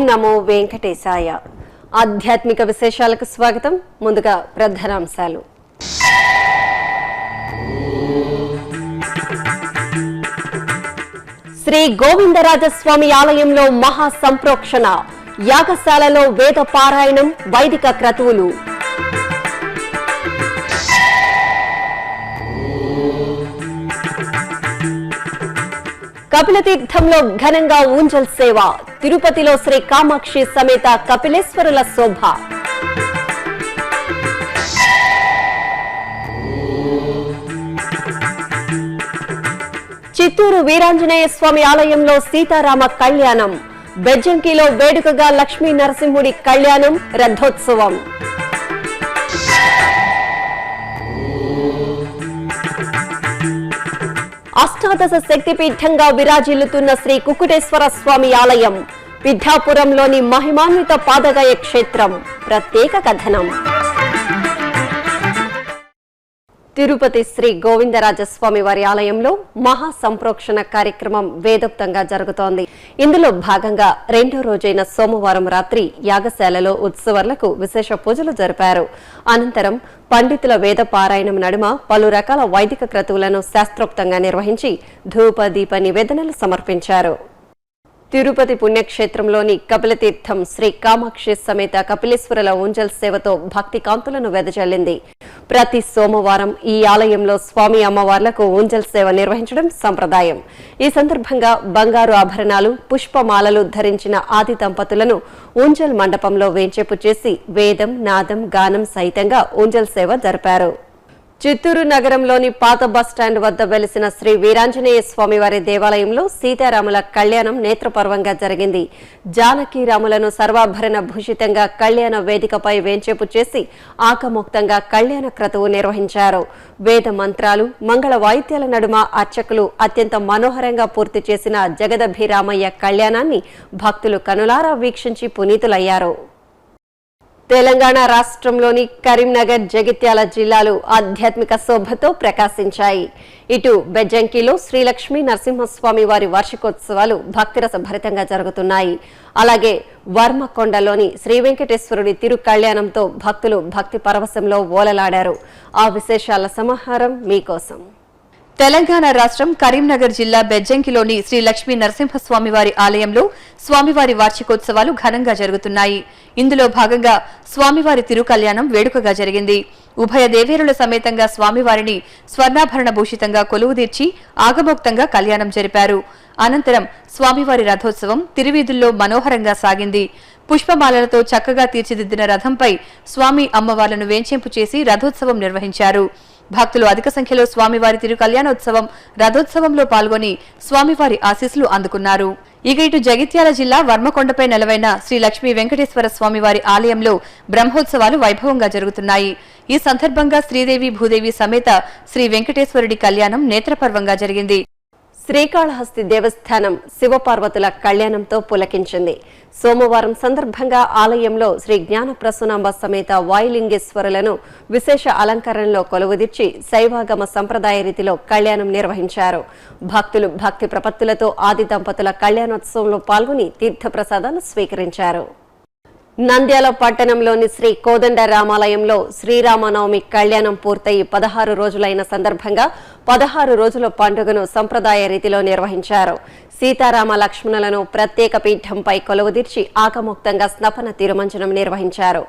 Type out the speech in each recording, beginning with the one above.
నమో వెంకటేశాయ. ఆధ్యాత్మిక విశేషాలకు స్వాగతం. ముందుగా ప్రధానాంశాలు. శ్రీ గోవిందరాజస్వామి ఆలయంలో మహా సంప్రోక్షణ, యాగశాలలో వేద పారాయణం, వైదిక క్రతువులు. కపిలతీర్థంలో ఘనంగా ఊంజల్ సేవ, తిరుపతిలో శ్రీ కామాక్షి సమేత కపిలేశ్వరుల శోభ. చిత్తూరు వీరాంజనేయ స్వామి ఆలయంలో సీతారామ కళ్యాణం, బెజ్జంకిలో వేడుకగా లక్ష్మీ నరసింహుడి కళ్యాణం, రథోత్సవం. అష్టాదశ శక్తిపీఠంగా విరాజిల్లుతున్న శ్రీ కుక్కుటేశ్వర స్వామి ఆలయం, పిఠాపురంలోని మహిమాన్విత పాదగయ క్షేత్రం. ప్రత్యేక కథనం. తిరుపతి శ్రీ గోవిందరాజస్వామి వారి ఆలయంలో మహా సంప్రోక్షణ కార్యక్రమం వేదోక్తంగా జరుగుతోంది. ఇందులో భాగంగా రెండో రోజైన సోమవారం రాత్రి యాగశాలలో ఉత్సవాలకు విశేష పూజలు జరిపారు. అనంతరం పండితుల వేద పారాయణం నడుమ పలు రకాల వైదిక క్రతువులను శాస్త్రోక్తంగా నిర్వహించి ధూప దీప నివేదనలు సమర్పించారు. తిరుపతి పుణ్యక్షేత్రంలోని కపిలతీర్థం శ్రీ కామాక్షి సమేత కపిలేశ్వరుల ఊంజల్ సేవతో భక్తి కాంతులను వెదజల్లింది. ప్రతి సోమవారం ఈ ఆలయంలో స్వామి అమ్మవార్లకు ఊంజల్ సేవ నిర్వహించడం సంప్రదాయం. ఈ సందర్భంగా బంగారు ఆభరణాలు, పుష్పమాలలు ధరించిన ఆది దంపతులను ఊంజల్ మండపంలో వేంచేపు చేసి వేదం, నాదం, గానం సహితంగా ఊంజల్ సేవ జరిపారు. చిత్తూరు నగరంలోని పాత బస్టాండ్ వద్ద వెలిసిన శ్రీ వీరాంజనేయ స్వామివారి దేవాలయంలో సీతారాముల కళ్యాణం నేత్రపర్వంగా జరిగింది. జానకీరాములను సర్వాభరణ భూషితంగా కళ్యాణ వేదికపై వేంచేపు చేసి ఆకమోక్తంగా కళ్యాణ క్రతువు నిర్వహించారు. వేద మంత్రాలు, మంగళ వాయిద్యాల నడుమ అర్చకులు అత్యంత మనోహరంగా పూర్తి చేసిన జగదభిరామయ్య కళ్యాణాన్ని భక్తులు కనులారా వీక్షించి పునీతులయ్యారు. తెలంగాణ రాష్ట్రంలోని కరీంనగర్, జగిత్యాల జిల్లాలు ఆధ్యాత్మిక శోభతో ప్రకాశించాయి. ఇటు బెజ్జంకిలో శ్రీలక్ష్మీ నరసింహస్వామి వారి వార్షికోత్సవాలు భక్తిరస భరితంగా జరుగుతున్నాయి. అలాగే వర్మకొండలోని శ్రీ వెంకటేశ్వరుడి తిరు కళ్యాణంతో భక్తులు భక్తి పరవశంలో ఓలలాడారు. ఆ విశేషాల సమాహారం మీకోసం. తెలంగాణ రాష్ట్రం కరీంనగర్ జిల్లా బెజ్జంకిలోని శ్రీ లక్ష్మీ నరసింహస్వామి వారి ఆలయంలో స్వామివారి వార్షికోత్సవాలు ఘనంగా జరుగుతున్నాయి. ఇందులో భాగంగా స్వామివారి తిరుకల్యాణం వేడుకగా జరిగింది. ఉభయ దేవేరుల సమేతంగా స్వామివారిని స్వర్ణాభరణ భూషితంగా కొలువుదీర్చి ఆగమోక్తంగా కళ్యాణం జరిపారు. అనంతరం స్వామివారి రథోత్సవం తిరువీధుల్లో మనోహరంగా సాగింది. పుష్పమాలలతో చక్కగా తీర్చిదిద్దిన రథంపై స్వామి అమ్మవార్లను వేంచేంపు చేసి రథోత్సవం నిర్వహించారు. భక్తులు అధిక సంఖ్యలో స్వామివారి తిరు కళ్యాణోత్సవం, రథోత్సవంలో పాల్గొని స్వామివారి ఆశీస్సులు అందుకున్నారు. ఇటు జగిత్యాల జిల్లా వర్మకొండపై నెలవైన శ్రీ లక్ష్మీ వెంకటేశ్వర స్వామివారి ఆలయంలో బ్రహ్మోత్సవాలు వైభవంగా జరుగుతున్నాయి. ఈ సందర్భంగా శ్రీదేవి భూదేవి సమేత శ్రీ వెంకటేశ్వరుడి కళ్యాణం నేత్రపర్వంగా జరిగింది. శ్రీకాళహస్తి దేవస్థానం శివపార్వతుల కళ్యాణంతో పులకించింది. సోమవారం సందర్భంగా ఆలయంలో శ్రీ జ్ఞాన ప్రసూనాంబ సమేత వాయులింగేశ్వరులను విశేష అలంకరణలో కొలువుదీర్చి శైవాగమ సంప్రదాయ రీతిలో కళ్యాణం నిర్వహించారు. భక్తులు భక్తి ప్రపత్తులతో ఆది దంపతుల కళ్యాణోత్సవంలో పాల్గొని తీర్థప్రసాదాలు స్వీకరించారు. నంద్యాల పట్టణంలోని శ్రీ కోదండ రామాలయంలో శ్రీరామనవమి కళ్యాణం పూర్తయి 16 రోజులైన సందర్భంగా 16 రోజుల పండుగను సంప్రదాయ రీతిలో నిర్వహించారు. సీతారామ లక్ష్మణులను ప్రత్యేక పీఠంపై కొలువుదీర్చి ఆకమోక్తంగా స్నపన తిరుమంజనం నిర్వహించారు.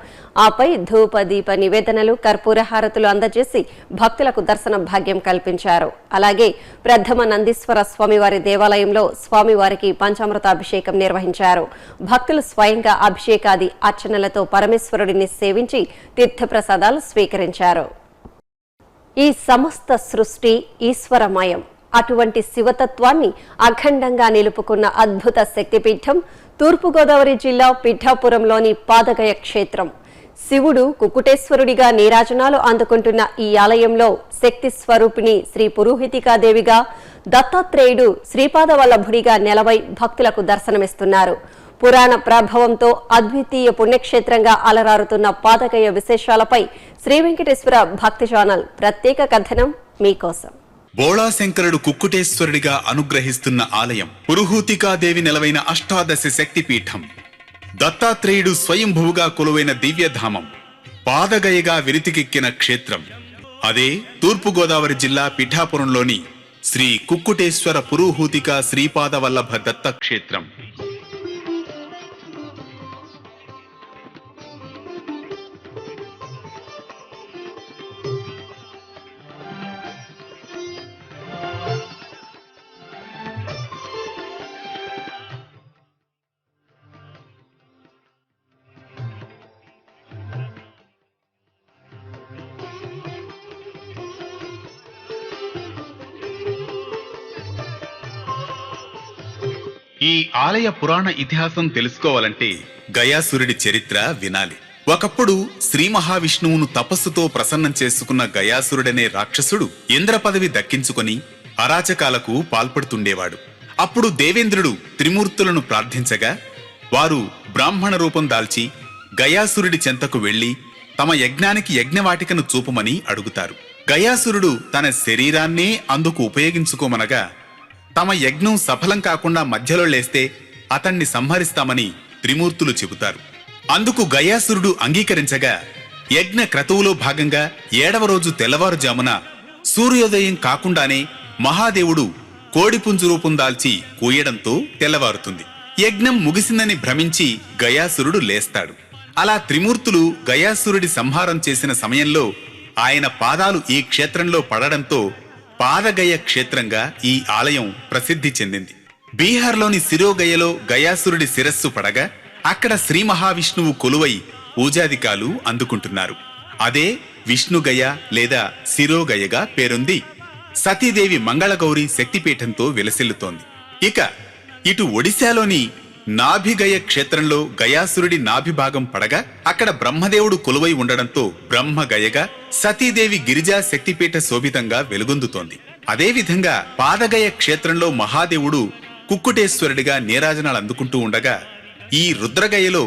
ఆపై ధూప దీప నివేదనలు, కర్పూర హారతులు అందజేసి భక్తులకు దర్శన భాగ్యం కల్పించారు. అలాగే ప్రథమ నందీశ్వర స్వామివారి దేవాలయంలో స్వామివారికి పంచామృతాభిషేకం నిర్వహించారు. భక్తులు స్వయంగా అభిషేకాది అర్చనలతో పరమేశ్వరుడిని సేవించి తీర్థప్రసాదాలు స్వీకరించారు. ఈ సమస్త సృష్టి ఈశ్వరమయం. అటువంటి శివతత్వాన్ని అఖండంగా నిలుపుకున్న అద్భుత శక్తిపీఠం తూర్పుగోదావరి జిల్లా పిఠాపురంలోని పాదగయ క్షేత్రం. శివుడు కుక్కుటేశ్వరుడిగా నీరాజనాలు అందుకుంటున్న ఈ ఆలయంలో శక్తి స్వరూపిణి శ్రీ పురోహితికాదేవిగా, దత్తాత్రేయుడు శ్రీపాదవల్లభుడిగా నెలవై భక్తులకు దర్శనమిస్తున్నారు. పురాణ ప్రభావంతో అద్వితీయ పుణ్యక్షేత్రంగా అలరారుతున్న పాదగయ విశేషాలపై శ్రీ వెంకటేశ్వర భక్తి ఛానల్ ప్రత్యేక కథనం మీకోసం. బోళాశంకరుడు కుక్కుటేశ్వరుడిగా అనుగ్రహిస్తున్న ఆలయం, పురుహూతికాదేవి నెలవైన అష్టాదశ శక్తిపీఠం. దత్తాత్రేయుడు స్వయంభువుగా కొలువైన దివ్యధామం, పాదగయగా విరితికెక్కిన క్షేత్రం. అదే తూర్పుగోదావరి జిల్లా పిఠాపురంలోని శ్రీ కుక్కుటేశ్వర పురుహూతిక శ్రీపాదవల్లభ దత్త క్షేత్రం. ఈ ఆలయ పురాణ ఇతిహాసం తెలుసుకోవాలంటే గయాసురుడి చరిత్ర వినాలి. ఒకప్పుడు శ్రీ మహావిష్ణువును తపస్సుతో ప్రసన్నం చేసుకున్న గయాసురుడనే రాక్షసుడు ఇంద్ర పదవి దక్కించుకొని అరాచకాలకు పాల్పడుతుండేవాడు. అప్పుడు దేవేంద్రుడు త్రిమూర్తులను ప్రార్థించగా వారు బ్రాహ్మణ రూపం దాల్చి గయాసురుడి చెంతకు వెళ్లి తమ యజ్ఞానికి యజ్ఞవాటికను చూపమని అడుగుతారు. గయాసురుడు తన శరీరాన్నే అందుకు ఉపయోగించుకోమనగా తమ యజ్ఞం సఫలం కాకుండా మధ్యలో లేస్తే అతన్ని సంహరిస్తామని త్రిమూర్తులు చెబుతారు. అందుకు గయాసురుడు అంగీకరించగా యజ్ఞ క్రతువులో భాగంగా 7వ రోజు తెల్లవారుజామున సూర్యోదయం కాకుండానే మహాదేవుడు కోడిపుంజు రూపం దాల్చి కూయడంతో తెల్లవారుతుంది. యజ్ఞం ముగిసిందని భ్రమించి గయాసురుడు లేస్తాడు. అలా త్రిమూర్తులు గయాసురుడి సంహారం చేసిన సమయంలో ఆయన పాదాలు ఈ క్షేత్రంలో పడడంతో పాదగయ క్షేత్రంగా ఈ ఆలయం ప్రసిద్ధి చెందింది. బీహార్లోని సిరోగయలో గయాసురుడి శిరస్సు పడగా అక్కడ శ్రీ మహావిష్ణువు కొలువై పూజాదికాలు అందుకుంటున్నారు. అదే విష్ణుగయ లేదా సిరోగయగా పేరుంది. సతీదేవి మంగళగౌరి శక్తిపీఠంతో విలసిల్లుతోంది. ఇక ఇటు ఒడిశాలోని నాభిగయ క్షేత్రంలో గయాసురుడి నాభి భాగం పడగా అక్కడ బ్రహ్మదేవుడు కొలువై ఉండడంతో బ్రహ్మగయగా సతీదేవి గిరిజా శక్తిపీఠ శోభితంగా వెలుగొందుతోంది. అదేవిధంగా పాదగయ క్షేత్రంలో మహాదేవుడు కుక్కుటేశ్వరుడిగా నీరాజనాలు అందుకుంటూ ఉండగా ఈ రుద్రగయలో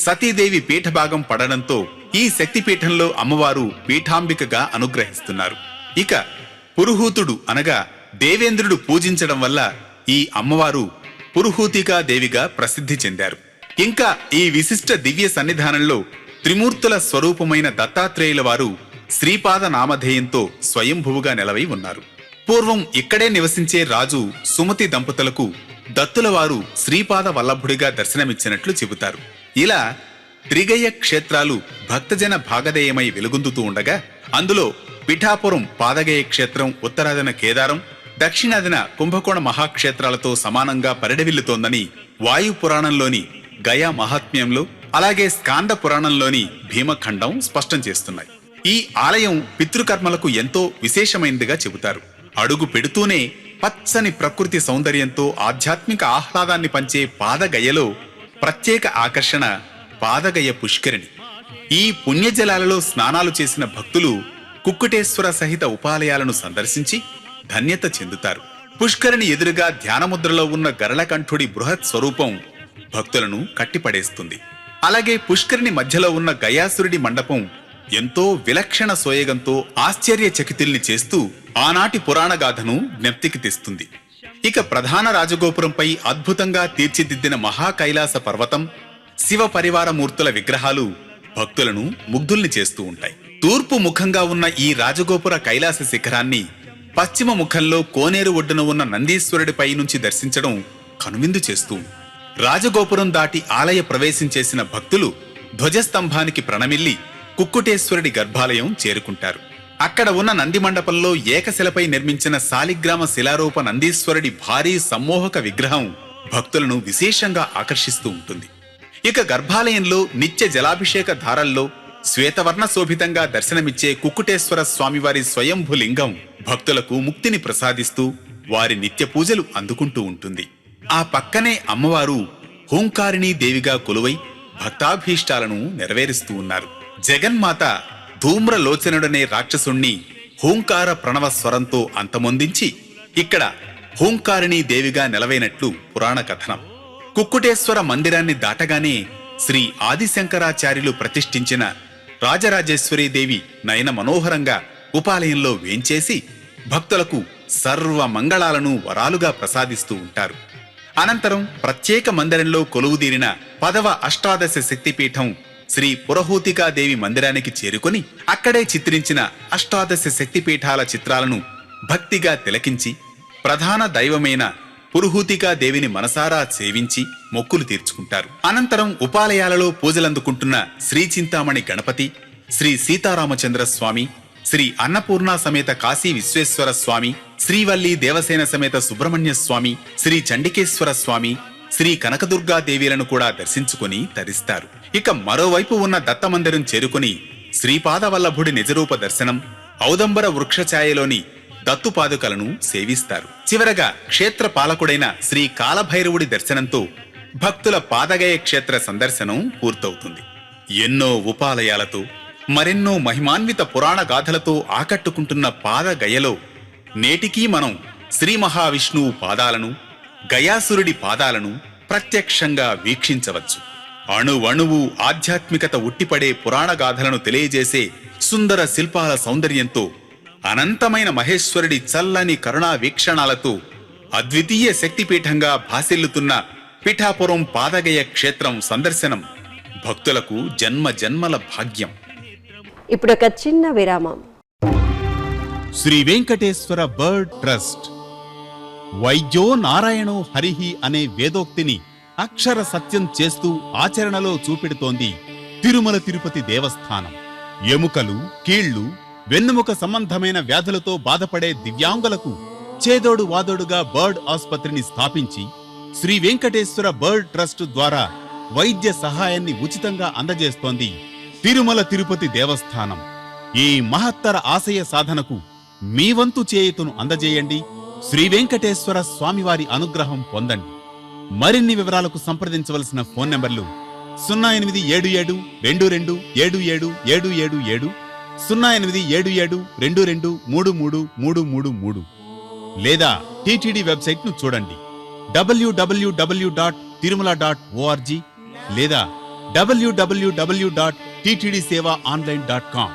సతీదేవి పీఠభాగం పడడంతో ఈ శక్తిపీఠంలో అమ్మవారు పీఠాంబికగా అనుగ్రహిస్తున్నారు. ఇక పురుహూతుడు అనగా దేవేంద్రుడు పూజించడం వల్ల ఈ అమ్మవారు పురుహూతికా దేవిగా ప్రసిద్ధి చెందారు. ఇంకా ఈ విశిష్ట దివ్య సన్నిధానంలో త్రిమూర్తుల స్వరూపమైన దత్తాత్రేయుల వారు శ్రీపాద నామధేయంతో స్వయంభువుగా నెలవై ఉన్నారు. పూర్వం ఇక్కడే నివసించే రాజు సుమతి దంపతులకు దత్తుల వారు శ్రీపాద వల్లభుడిగా దర్శనమిచ్చినట్లు చెబుతారు. ఇలా త్రిగయ క్షేత్రాలు భక్తజన భాగధేయమై వెలుగొందుతూ ఉండగా అందులో పిఠాపురం పాదగయ క్షేత్రం ఉత్తరాదిన కేదారం, దక్షిణాదిన కుంభకోణ మహాక్షేత్రాలతో సమానంగా పరిడవిల్లుతోందని వాయు పురాణంలోని గయా మహాత్మ్యంలో అలాగే స్కాంద పురాణంలోని భీమఖండం స్పష్టం చేస్తున్నాయి. ఈ ఆలయం పితృకర్మలకు ఎంతో విశేషమైనదిగా చెబుతారు. అడుగు పెడుతూనే పచ్చని ప్రకృతి సౌందర్యంతో ఆధ్యాత్మిక ఆహ్లాదాన్ని పంచే పాదగయలో ప్రత్యేక ఆకర్షణ పాదగయ పుష్కరిణి. ఈ పుణ్యజలాలలో స్నానాలు చేసిన భక్తులు కుక్కుటేశ్వర సహిత ఉపాలయాలను సందర్శించి ధన్యత చెందుతారు. పుష్కరిణి ఎదురుగా ధ్యానముద్రలో ఉన్న గరళకంఠుడి బృహత్ స్వరూపం భక్తులను కట్టిపడేస్తుంది. అలాగే పుష్కరిణి మధ్యలో ఉన్న గయాసురుడి మండపం ఎంతో విలక్షణ సోయగంతో ఆశ్చర్యచకితుల్ని చేస్తూ ఆనాటి పురాణగాథను జ్ఞప్తికి తెస్తుంది. ఇక ప్రధాన రాజగోపురంపై అద్భుతంగా తీర్చిదిద్దిన మహాకైలాస పర్వతం, శివ పరివార మూర్తుల విగ్రహాలు భక్తులను ముగ్ధుల్ని చేస్తూ ఉంటాయి. తూర్పు ముఖంగా ఉన్న ఈ రాజగోపుర కైలాస శిఖరాన్ని పశ్చిమ ముఖంలో కోనేరు ఒడ్డున ఉన్న నందీశ్వరుడిపై నుంచి దర్శించడం కనువిందు చేస్తూ రాజగోపురం దాటి ఆలయ ప్రవేశం చేసిన భక్తులు ధ్వజస్తంభానికి ప్రణమిల్లి కుక్కుటేశ్వరుడి గర్భాలయం చేరుకుంటారు. అక్కడ ఉన్న నంది మండపంలో ఏకశిలపై నిర్మించిన శాలిగ్రామ శిలారూప నందీశ్వరుడి భారీ సమ్మోహక విగ్రహం భక్తులను విశేషంగా ఆకర్షిస్తూ ఉంటుంది. ఇక గర్భాలయంలో నిత్య జలాభిషేక ధారల్లో శ్వేతవర్ణ శోభితంగా దర్శనమిచ్చే కుక్కుటేశ్వర స్వామివారి స్వయంభు లింగం భక్తులకు ముక్తిని ప్రసాదిస్తూ వారి నిత్య పూజలు అందుకుంటూ ఉంటుంది. ఆ పక్కనే అమ్మవారు హూంకారిణీ దేవిగా కొలువై భక్తాభీష్టాలను నెరవేరుస్తూ ఉన్నారు. జగన్మాత ధూమ్రలోచనుడనే రాక్షసుణ్ణి హూంకార ప్రణవ స్వరంతో అంతమొందించి ఇక్కడ హూంకారిణీ దేవిగా నెలవైనట్లు పురాణ కథనం. కుక్కుటేశ్వర మందిరాన్ని దాటగానే శ్రీ ఆదిశంకరాచార్యులు ప్రతిష్ఠించిన రాజరాజేశ్వరీదేవి నయన మనోహరంగా ఉపాలయంలో వేంచేసి భక్తులకు సర్వ మంగళాలను వరాలుగా ప్రసాదిస్తూ ఉంటారు. అనంతరం ప్రత్యేక మందిరంలో కొలువుదీరిన 10వ అష్టాదశ శక్తిపీఠం శ్రీ పురహూతికాదేవి మందిరానికి చేరుకొని అక్కడే చిత్రించిన అష్టాదశ శక్తిపీఠాల చిత్రాలను భక్తిగా తిలకించి ప్రధాన దైవమైన పురుహూతికాదేవిని మనసారా సేవించి మొక్కులు తీర్చుకుంటారు. అనంతరం ఉపాలయాలలో పూజలందుకుంటున్న శ్రీ చింతామణి గణపతి, శ్రీ సీతారామచంద్ర స్వామి, శ్రీ అన్నపూర్ణ సమేత కాశీ విశ్వేశ్వర స్వామి, శ్రీవల్లి దేవసేన సమేత సుబ్రహ్మణ్య స్వామి, శ్రీ చండికేశ్వర స్వామి, శ్రీ కనకదుర్గాదేవిలను కూడా దర్శించుకుని తరిస్తారు. ఇక మరోవైపు ఉన్న దత్తమందిరం చేరుకుని శ్రీపాదవల్లభుడి నిజరూప దర్శనం, ఔదంబర వృక్షఛాయలోని దత్తుపాదుకలను సేవిస్తారు. చివరగా క్షేత్ర పాలకుడైన శ్రీ కాలభైరవుడి దర్శనంతో భక్తుల పాదగయ క్షేత్ర సందర్శనం పూర్తవుతుంది. ఎన్నో ఉపాలయాలతో మరెన్నో మహిమాన్విత పురాణ గాథలతో ఆకట్టుకుంటున్న పాదగయలో నేటికీ మనం శ్రీ మహావిష్ణువు పాదాలను, గయాసురుడి పాదాలను ప్రత్యక్షంగా వీక్షించవచ్చు. అణువణువు ఆధ్యాత్మికత ఉట్టిపడే పురాణ గాథలను తెలియజేసే సుందర శిల్పాల సౌందర్యంతో, అనంతమైన మహేశ్వరుడి చల్లని కరుణా వీక్షణాలతో అద్వితీయ శక్తిపీఠంగా భాసిల్లుతున్న పిఠాపురం పాదగయ క్షేత్రం సందర్శనం భక్తులకు జన్మ జన్మల భాగ్యం. ఇప్పుడు ఒక చిన్న విరామం. శ్రీ వెంకటేశ్వర బర్డ్ ట్రస్ట్ వైద్యో నారాయణో హరిహి అనే వేదోక్తిని అక్షర సత్యం చేస్తూ ఆచరణలో చూపెడుతోంది తిరుమల తిరుపతి దేవస్థానం. ఎముకలు, కీళ్లు, వెన్నుముక సంబంధమైన వ్యాధులతో బాధపడే దివ్యాంగులకు చేదోడు వాదోడుగా బర్డ్ ఆసుపత్రిని స్థాపించి శ్రీ వెంకటేశ్వర బర్డ్ ట్రస్ట్ ద్వారా వైద్య సహాయాన్ని ఉచితంగా అందజేస్తోంది తిరుమల తిరుపతి దేవస్థానం. ఈ మహత్తర ఆశయ సాధనకు మీ వంతు చేయుతును అందజేయండి. శ్రీ వెంకటేశ్వర స్వామివారి అనుగ్రహం పొందండి. మరిన్ని వివరాలకు సంప్రదించవలసిన ఫోన్ నంబర్లు 087722777777, 087722333333 లేదా టీటీడీ వెబ్సైట్ ను చూడండి www.tirumala.org లేదా www.ttdsevaonline.com.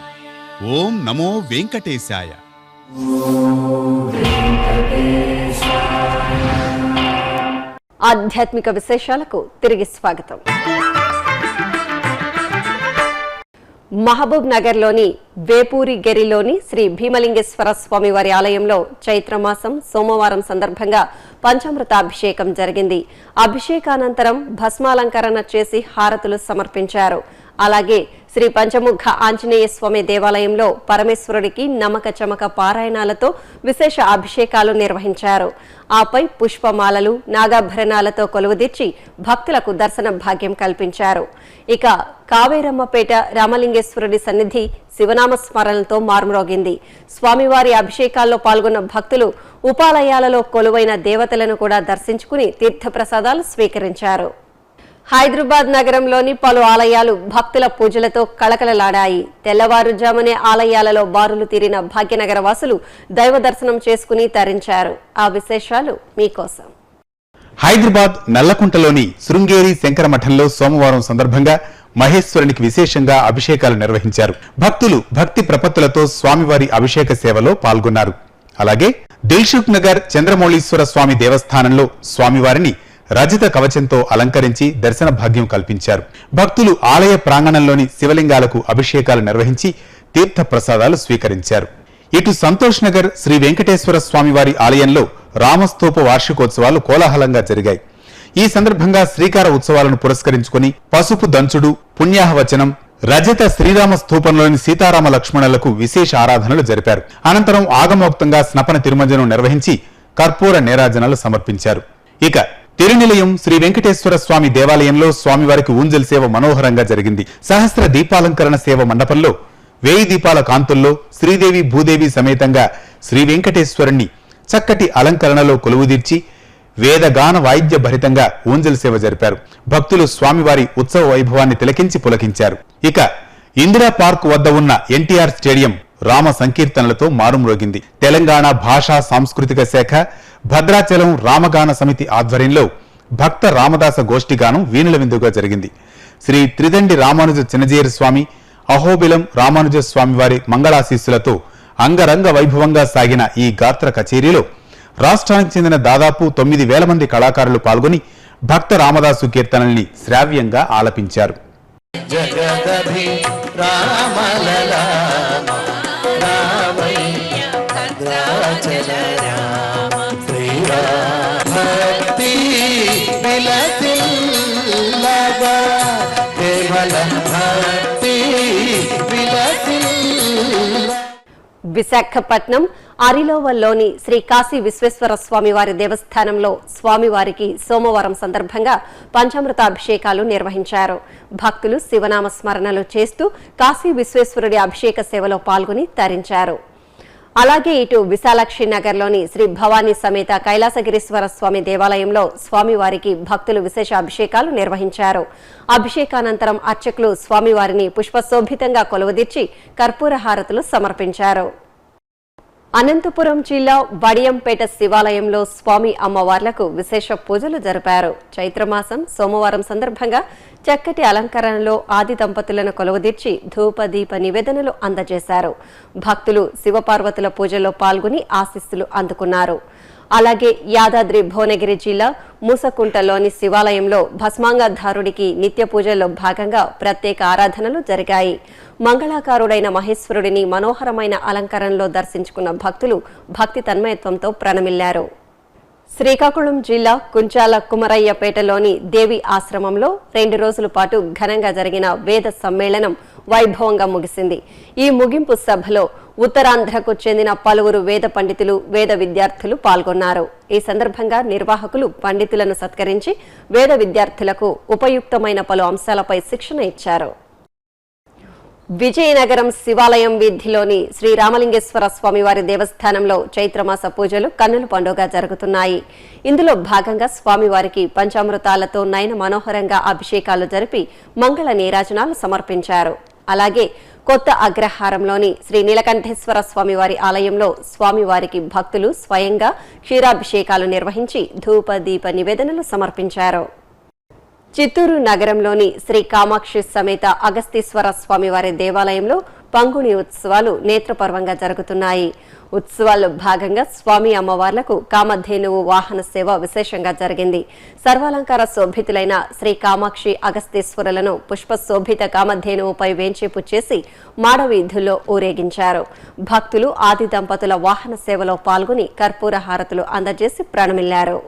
ఓం నమో వెంకటేశాయ. ఆధ్యాత్మిక విశేషాలకు తిరిగి స్వాగతం. మహబూబ్ నగర్లోని వేపూరిగెరిలోని శ్రీ భీమలింగేశ్వర స్వామి వారి ఆలయంలో చైత్రమాసం సోమవారం సందర్భంగా పంచామృతాభిషేకం జరిగింది. అభిషేకానంతరం భస్మాలంకరణ చేసి హారతులు సమర్పించారు. అలాగే శ్రీ పంచముఖ ఆంజనేయ స్వామి దేవాలయంలో పరమేశ్వరుడికి నమక చమక పారాయణాలతో విశేష అభిషేకాలు నిర్వహించారు. ఆపై పుష్పమాలలు, నాగాభరణాలతో కొలువుదీర్చి భక్తులకు దర్శన భాగ్యం కల్పించారు. ఇక కావేరమ్మపేట రామలింగేశ్వరుడి సన్నిధి శివనామ స్మరణలతో మారుమ్రోగింది. స్వామివారి అభిషేకాల్లో పాల్గొన్న భక్తులు ఉపాలయాలలో కొలువైన దేవతలను కూడా దర్శించుకుని తీర్థప్రసాదాలు స్వీకరించారు. హైదరాబాద్ నగరంలోని పలు ఆలయాలు భక్తుల పూజలతో కళకళలాడాయి. తెల్లవారుజామునే ఆలయాలలో బారులు తీరిన భాగ్యనగర వాసులు దైవ దర్శనం చేసుకుని తరించారు. ఆ విశేషాలు మీకోసం. హైదరాబాద్ నల్లకుంటలోని శృంగేరి శంకర మఠంలో సోమవారం సందర్భంగా మహేశ్వరునికి విశేషంగా అభిషేకాలు నిర్వహించారు. భక్తులు భక్తి ప్రపత్తులతో స్వామివారి అభిషేక సేవలో పాల్గొన్నారు. అలాగే దిల్సుఖ్ నగర్ చంద్రమౌళీశ్వర స్వామి దేవస్థానంలో స్వామివారిని రజత కవచంతో అలంకరించి దర్శన భాగ్యం కల్పించారు. భక్తులు ఆలయ ప్రాంగణంలోని శివలింగాలకు అభిషేకాలు నిర్వహించి తీర్థ ప్రసాదాలు స్వీకరించారు. ఇటు సంతోష్ నగర్ శ్రీ వెంకటేశ్వర స్వామివారి ఆలయంలో రామస్తూప వార్షికోత్సవాలు కోలాహలంగా జరిగాయి. ఈ సందర్భంగా శ్రీకార ఉత్సవాలను పురస్కరించుకుని పసుపు దంచుడు, పుణ్యాహవచనం, రజత శ్రీరామ స్తూపంలోని సీతారామ లక్ష్మణులకు విశేష ఆరాధనలు జరిపారు. అనంతరం ఆగమోక్తంగా స్నపన తిరుమంజనం నిర్వహించి కర్పూర నీరాజనాలు సమర్పించారు. ఇక తిరునిలయం శ్రీ వెంకటేశ్వర స్వామి దేవాలయంలో స్వామివారికి ఊంజల్ సేవ మనోహరంగా జరిగింది. సహస్ర దీపాలంకరణ సేవ మండపంలో 1000 దీపాల కాంతుల్లో శ్రీదేవి భూదేవి సమేతంగా శ్రీ వెంకటేశ్వరుణ్ణి చక్కటి అలంకరణలో కొలువుదీర్చి వేదగాన వాయిద్య భరితంగా ఊంజల్ సేవ జరిపారు. భక్తులు స్వామివారి ఉత్సవ వైభవాన్ని తిలకించి పులకించారు. ఇక ఇందిరా పార్క్ వద్ద ఉన్న ఎన్టీఆర్ స్టేడియం రామ సంకీర్తనలతో మారుమ్రోగింది. తెలంగాణ భాషా సాంస్కృతిక శాఖ, భద్రాచలం రామగాన సమితి ఆధ్వర్యంలో భక్త రామదాస గోష్ఠిగానం వీణుల విందుగా జరిగింది. శ్రీ త్రిదండి రామానుజ చిన్నజీయర్ స్వామి, అహోబిలం రామానుజ స్వామివారి మంగళాశీస్సులతో అంగరంగ వైభవంగా సాగిన ఈ గాత్ర కచేరీలో రాష్ట్రానికి చెందిన దాదాపు 9,000 మంది కళాకారులు పాల్గొని భక్త రామదాసు కీర్తనల్ని శ్రావ్యంగా ఆలపించారు. జగదభి రామలలా రామయ్య భద్రాచల రామ శ్రీరామ భక్తి విలసిల్లగా కేవల భక్తి విలసిల్ల. విశాఖపట్నం అరిలోవల్లోని శ్రీ కాశీ విశ్వేశ్వర స్వామి వారి దేవస్థానంలో స్వామివారికి సోమవారం సందర్భంగా పంచామృతాభిషేకాలు నిర్వహించారు. భక్తులు శివనామ స్మరణలు చేస్తూ కాశీ విశ్వేశ్వరుడి అభిషేక సేవలో పాల్గొని తరించారు. అలాగే ఇటు విశాలాక్షి నగర్లోని శ్రీ భవానీ సమేత కైలాసగిరీశ్వర స్వామి దేవాలయంలో స్వామివారికి భక్తులు విశేష అభిషేకాలు నిర్వహించారు. అభిషేకానంతరం అర్చకులు స్వామివారిని పుష్పశోభితంగా కొలువుదీర్చి కర్పూర హారతులు సమర్పించారు. అనంతపురం జిల్లా వడియంపేట శివాలయంలో స్వామి అమ్మవార్లకు విశేష పూజలు జరిపారు. చైత్రమాసం సోమవారం సందర్భంగా చక్కటి అలంకరణలో ఆది దంపతులను కొలువుదీర్చి ధూప దీప నివేదనలు అందజేశారు. భక్తులు శివపార్వతుల పూజల్లో పాల్గొని ఆశీస్సులు అందుకున్నారు. అలాగే యాదాద్రి భువనగిరి జిల్లా మూసకుంటలోని శివాలయంలో భస్మాంగధారుడికి నిత్య పూజల్లో భాగంగా ప్రత్యేక ఆరాధనలు జరిగాయి. మంగళాకారుడైన మహేశ్వరుడిని మనోహరమైన అలంకరణలో దర్శించుకున్న భక్తులు భక్తి తన్మయత్వంతో ప్రణమిల్లారు. శ్రీకాకుళం జిల్లా కుంచాల కుమరయ్యపేటలోని దేవి ఆశ్రమంలో 2 రోజుల పాటు ఘనంగా జరిగిన వేద సమ్మేళనం వైభవంగా ముగిసింది. ఈ ముగింపు సభలో ఉత్తరాంధ్రకు చెందిన పలువురు వేద పండితులు, వేద విద్యార్థులు పాల్గొన్నారు. ఈ సందర్భంగా నిర్వాహకులు పండితులను సత్కరించి వేద విద్యార్థులకు ఉపయుక్తమైన పలు అంశాలపై శిక్షణ ఇచ్చారు. విజయనగరం శివాలయం వీధిలోని శ్రీ రామలింగేశ్వర స్వామివారి దేవస్థానంలో చైత్రమాస పూజలు కన్నుల పండుగ జరుగుతున్నాయి. ఇందులో భాగంగా స్వామివారికి పంచామృతాలతో నయన మనోహరంగా అభిషేకాలు జరిపి మంగళ నీరాజనాలు సమర్పించారు. అలాగే కొత్త అగ్రహారంలోని శ్రీ నీలకంఠేశ్వర స్వామివారి ఆలయంలో స్వామివారికి భక్తులు స్వయంగా క్షీరాభిషేకాలు నిర్వహించి ధూప దీప నివేదనలు సమర్పించారు. చిత్తూరు నగరంలోని శ్రీ కామాక్షి సమేత అగస్తీశ్వర స్వామివారి దేవాలయంలో పంగుణి ఉత్సవాలు నేత్రపర్వంగా జరుగుతున్నాయి. ఉత్సవాల్లో భాగంగా స్వామి అమ్మవార్లకు కామధేనువు వాహన సేవ విశేషంగా జరిగింది. సర్వాలంకార శోభితులైన శ్రీ కామాక్షి అగస్తీశ్వరులను పుష్పశోభిత కామధేనువుపై వేంచేపు చేసి మాడవీధుల్లో ఊరేగించారు. భక్తులు ఆది దంపతుల వాహన సేవలో పాల్గొని కర్పూర హారతులు అందజేసి ప్రణమిల్లారు.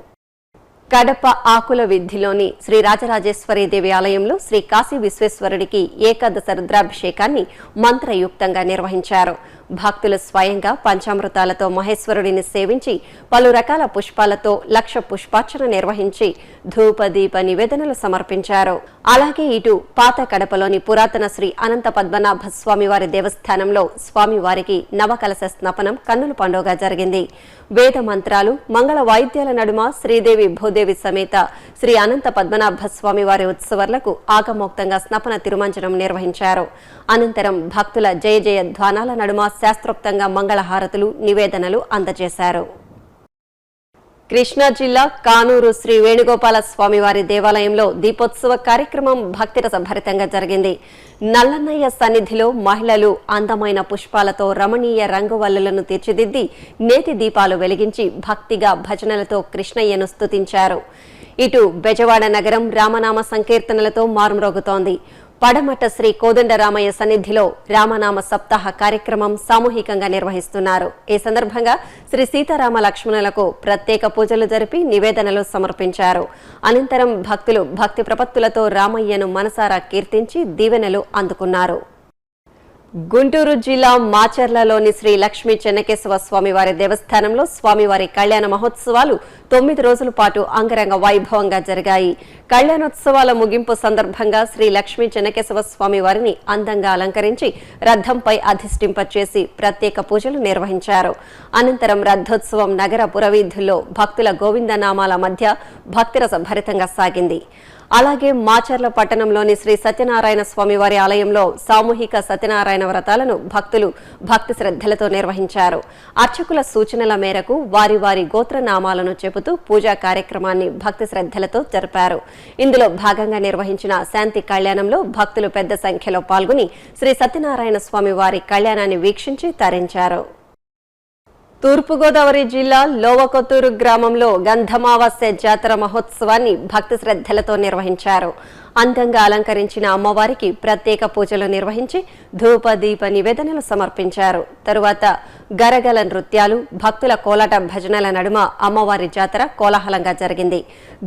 కడప ఆకుల వీధిలోని శ్రీ రాజరాజేశ్వరి దేవి ఆలయంలో శ్రీ కాశీ విశ్వేశ్వరుడికి ఏకాదశ రుద్రాభిషేకాన్ని మంత్రయుక్తంగా నిర్వహించారు. భక్తులు స్వయంగా పంచామృతాలతో మహేశ్వరుడిని సేవించి పలు రకాల పుష్పాలతో 1,00,000 పుష్పార్చన నిర్వహించి ధూప దీప నివేదనలు సమర్పించారు. అలాగే ఇటు పాత కడపలోని పురాతన శ్రీ అనంత పద్మనాభ స్వామివారి దేవస్థానంలో స్వామివారికి నవకలశ స్నపనం కన్నుల పండుగ జరిగింది. వేద మంత్రాలు, మంగళ వాయిద్యాల నడుమ శ్రీదేవి భూదేవి సమేత శ్రీ అనంత పద్మనాభ స్వామివారి ఉత్సవాలకు ఆగమోక్తంగా స్నపన తిరుమంజనం నిర్వహించారు. అనంతరం భక్తుల జయ జయ ధ్వానాల నడుమ శాస్త్రోక్తంగా మంగళహారతులు, నివేదనలు అందజేశారు. కృష్ణా జిల్లా కానూరు శ్రీ వేణుగోపాల స్వామివారి దేవాలయంలో దీపోత్సవ కార్యక్రమం భక్తిరస భరితంగా జరిగింది. నల్లన్నయ్య సన్నిధిలో మహిళలు అందమైన పుష్పాలతో రమణీయ రంగువల్లులను తీర్చిదిద్ది నేతి దీపాలు వెలిగించి భక్తిగా భజనలతో కృష్ణయ్యను స్తుతించారు. ఇటు బెజవాడ నగరం రామనామ సంకీర్తనలతో మారుమ్రోగుతోంది. పడమట శ్రీ కోదండరామయ్య సన్నిధిలో రామనామ సప్తాహ కార్యక్రమం సామూహికంగా నిర్వహిస్తున్నారు. ఈ సందర్భంగా శ్రీ సీతారామ లక్ష్మణులకు ప్రత్యేక పూజలు జరిపి నివేదనలు సమర్పించారు. అనంతరం భక్తులు భక్తి ప్రపత్తులతో రామయ్యను మనసారా కీర్తించి దీవెనలు అందుకున్నారు. గుంటూరు జిల్లా మాచర్లలోని శ్రీ లక్ష్మీ చెన్నకేశవ స్వామివారి దేవస్థానంలో స్వామివారి కళ్యాణ మహోత్సవాలు 9 రోజుల పాటు అంగరంగ వైభవంగా జరిగాయి. కళ్యాణోత్సవాల ముగింపు సందర్భంగా శ్రీ లక్ష్మీ చెన్నకేశవ స్వామివారిని అందంగా అలంకరించి రథంపై అధిష్ఠింపచేసి ప్రత్యేక పూజలు నిర్వహించారు. అనంతరం రథోత్సవం నగర పురవీధుల్లో భక్తుల గోవిందనామాల మధ్య భక్తిరస భరితంగా సాగింది. అలాగే మాచర్ల పట్టణంలోని శ్రీ సత్యనారాయణ స్వామివారి ఆలయంలో సామూహిక సత్యనారాయణ వ్రతాలను భక్తులు భక్తి శ్రద్ధలతో నిర్వహించారు. అర్చకుల సూచనల మేరకు వారి వారి గోత్రనామాలను చెబుతూ పూజా కార్యక్రమాన్ని భక్తి శ్రద్ధలతో జరిపారు. ఇందులో భాగంగా నిర్వహించిన శాంతి కళ్యాణంలో భక్తులు పెద్ద సంఖ్యలో పాల్గొని శ్రీ సత్యనారాయణ స్వామి వారి కళ్యాణాన్ని వీక్షించి తరించారు. తూర్పుగోదావరి జిల్లా లోవకొత్తూరు గ్రామంలో గంధమావాస్య జాతర మహోత్సవాన్ని భక్తి శ్రద్ధలతో నిర్వహించారు. అందంగా అలంకరించిన అమ్మవారికి ప్రత్యేక పూజలు నిర్వహించి ధూప దీప నివేదనలు సమర్పించారు. తరువాత గరగల నృత్యాలు, భక్తుల కోలాట భజనల నడుమ అమ్మవారి జాతర కోలాహలంగా జరిగింది.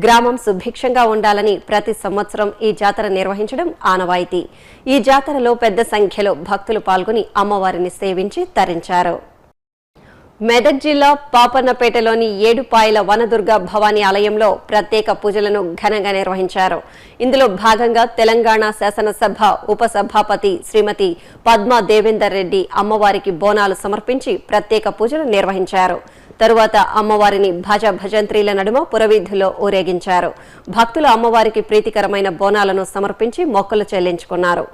గ్రామం సుభిక్షంగా ఉండాలని ప్రతి సంవత్సరం ఈ జాతర నిర్వహించడం ఆనవాయితీ. ఈ జాతరలో పెద్ద సంఖ్యలో భక్తులు పాల్గొని అమ్మవారిని సేవించి తరించారు. మెదక్ జిల్లా పాపన్నపేటలోని ఏడుపాయల వనదుర్గ భవానీ ఆలయంలో ప్రత్యేక పూజలను ఘనంగా నిర్వహించారు. ఇందులో భాగంగా తెలంగాణ శాసనసభ ఉపసభాపతి శ్రీమతి పద్మా దేవేందర్ రెడ్డి అమ్మవారికి బోనాలు సమర్పించి ప్రత్యేక పూజలు నిర్వహించారు. తరువాత అమ్మవారిని భజ భజంత్రీల నడుమ పురవీధుల్లో ఊరేగించారు. భక్తులు అమ్మవారికి ప్రీతికరమైన బోనాలను సమర్పించి మొక్కులు చెల్లించుకున్నారు.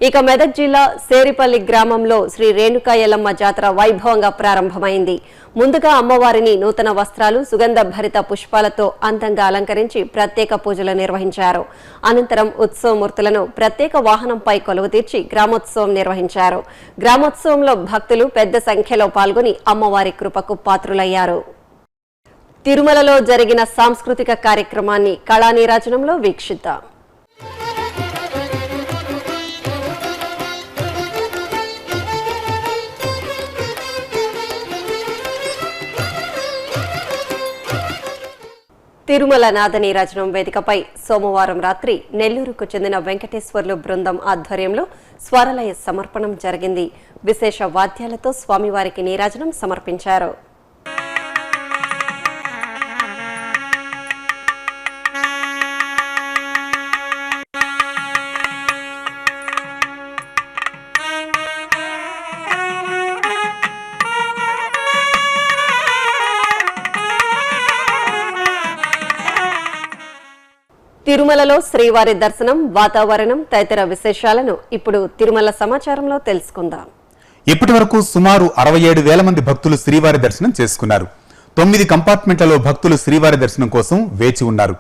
ఇక మెదక్ జిల్లా సేరిపల్లి గ్రామంలో శ్రీ రేణుకా ఎల్లమ్మ జాతర వైభవంగా ప్రారంభమైంది. ముందుగా అమ్మవారిని నూతన వస్త్రాలు, సుగంధ భరిత పుష్పాలతో అందంగా అలంకరించి ప్రత్యేక పూజలు నిర్వహించారు. అనంతరం ఉత్సవమూర్తులను ప్రత్యేక వాహనంపై కొలువు తీర్చి గ్రామోత్సవం నిర్వహించారు. గ్రామోత్సవంలో భక్తులు పెద్ద సంఖ్యలో పాల్గొని అమ్మవారి కృపకు పాత్రులయ్యారు. తిరుమలలో జరిగిన సాంస్కృతిక కార్యక్రమాన్ని కళానీరాజనంలో వీక్షిద్దాం. తిరుమల నాదనీరాజనం వేదికపై సోమవారం రాత్రి నెల్లూరుకు చెందిన వెంకటేశ్వర్లు బృందం ఆధ్వర్యంలో స్వరలయ సమర్పణం జరిగింది. విశేష వాద్యాలతో స్వామివారికి నీరాజనం సమర్పించారు. తిరుమలలో శ్రీవారి దర్శనం, వాతావరణం తదితర విశేషాలను ఇప్పుడు తిరుమల సమాచారంలో తెలుసుకుందాం. ఇప్పటి వరకు సుమారు 67,000 మంది భక్తులు శ్రీవారి దర్శనం చేసుకున్నారు. 9 కంపార్ట్మెంట్లలో భక్తులు శ్రీవారి దర్శనం కోసం వేచి ఉన్నారు.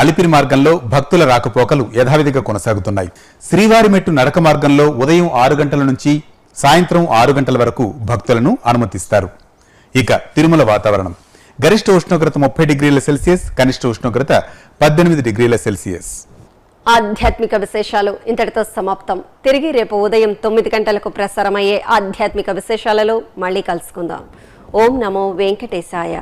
అలిపిరి మార్గంలో భక్తుల రాకపోకలు యథావిధిగా కొనసాగుతున్నాయి. శ్రీవారి మెట్టు నడక మార్గంలో ఉదయం 6 గంటల నుంచి సాయంత్రం 6 గంటల వరకు భక్తులను అనుమతిస్తారు. ఇక తిరుమల వాతావరణం గరిష్ట ఉష్ణోగ్రత 30 డిగ్రీల సెల్సియస్, కనిష్ట ఉష్ణోగ్రత 18 డిగ్రీల సెల్సియస్. ఆధ్యాత్మిక విశేషాలు ఇంతటితో సమాప్తం. తిరిగి రేపు ఉదయం 9 గంటలకు ప్రసారమయ్యే ఆధ్యాత్మిక విశేషాలలో మళ్ళీ కలుసుకుందాం. ఓం నమో వెంకటేశాయ.